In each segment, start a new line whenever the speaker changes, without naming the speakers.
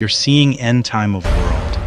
You're seeing End Time of World.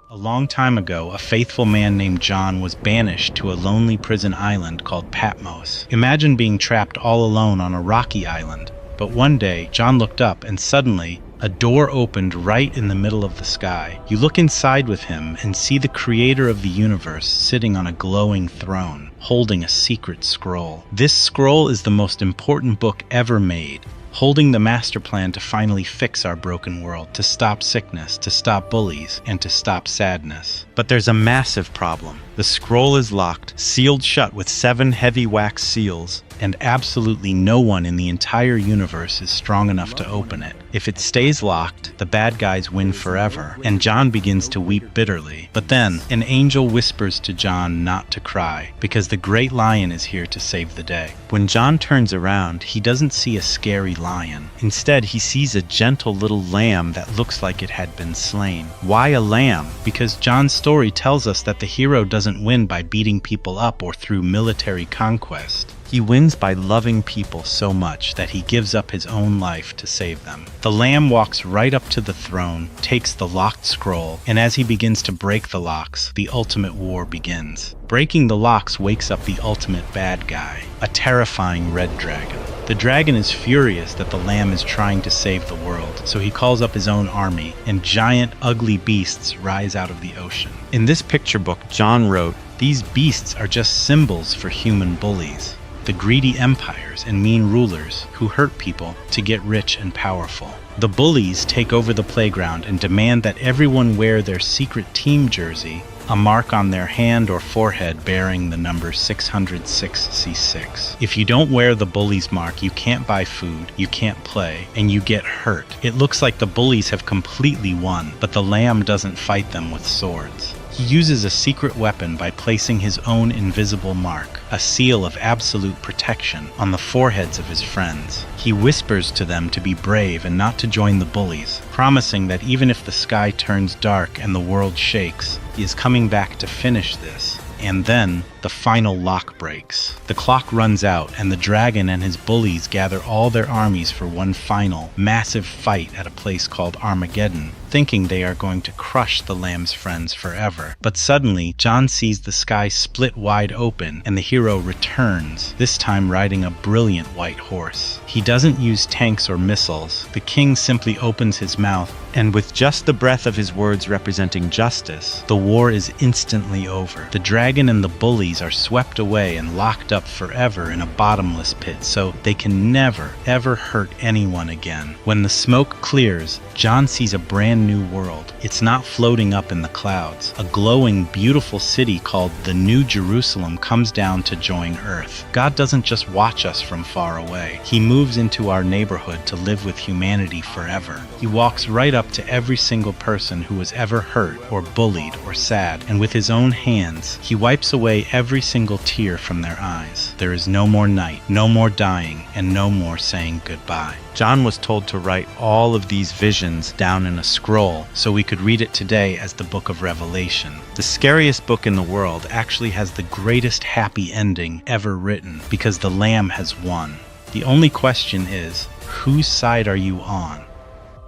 A long time ago, a faithful man named John was banished to a lonely prison island called Patmos. Imagine being trapped all alone on a rocky island. But one day, John looked up and suddenly, a door opened right in the middle of the sky. You look inside with him and see the creator of the universe sitting on a glowing throne, holding a secret scroll. This scroll is the most important book ever made, holding the master plan to finally fix our broken world, to stop sickness, to stop bullies, and to stop sadness. But there's a massive problem. The scroll is locked, sealed shut with 7 heavy wax seals, and absolutely no one in the entire universe is strong enough to open it. If it stays locked, the bad guys win forever, and John begins to weep bitterly. But then, an angel whispers to John not to cry, because the great lion is here to save the day. When John turns around, he doesn't see a scary lion. Instead, he sees a gentle little lamb that looks like it had been slain. Why a lamb? Because John's story tells us that the hero doesn't win by beating people up or through military conquest. He wins by loving people so much that he gives up his own life to save them. The lamb walks right up to the throne, takes the locked scroll, and as he begins to break the locks, the ultimate war begins. Breaking the locks wakes up the ultimate bad guy, a terrifying red dragon. The dragon is furious that the lamb is trying to save the world, so he calls up his own army, and giant, ugly beasts rise out of the ocean. In this picture book, John wrote, "These beasts are just symbols for human bullies, the greedy empires and mean rulers who hurt people to get rich and powerful. The bullies take over the playground and demand that everyone wear their secret team jersey, a mark on their hand or forehead bearing the number 606C6. If you don't wear the bully's mark, you can't buy food, you can't play, and you get hurt. It looks like the bullies have completely won, but the lamb doesn't fight them with swords. He uses a secret weapon by placing his own invisible mark, a seal of absolute protection, on the foreheads of his friends. He whispers to them to be brave and not to join the bullies, promising that even if the sky turns dark and the world shakes, he is coming back to finish this. And then, the final lock breaks. The clock runs out, and the dragon and his bullies gather all their armies for one final, massive fight at a place called Armageddon, thinking they are going to crush the lamb's friends forever. But suddenly, John sees the sky split wide open, and the hero returns, this time riding a brilliant white horse. He doesn't use tanks or missiles. The king simply opens his mouth, and with just the breath of his words representing justice, the war is instantly over. The dragon and the bullies are swept away and locked up forever in a bottomless pit, so they can never, ever hurt anyone again. When the smoke clears, John sees a brand new world. It's not floating up in the clouds. A glowing, beautiful city called the New Jerusalem comes down to join Earth. God doesn't just watch us from far away. He moves into our neighborhood to live with humanity forever. He walks right up to every single person who was ever hurt or bullied or sad, and with his own hands, he wipes away every single tear from their eyes. There is no more night, no more dying, and no more saying goodbye. John was told to write all of these visions down in a scroll so we could read it today as the Book of Revelation. The scariest book in the world actually has the greatest happy ending ever written because the Lamb has won. The only question is, whose side are you on?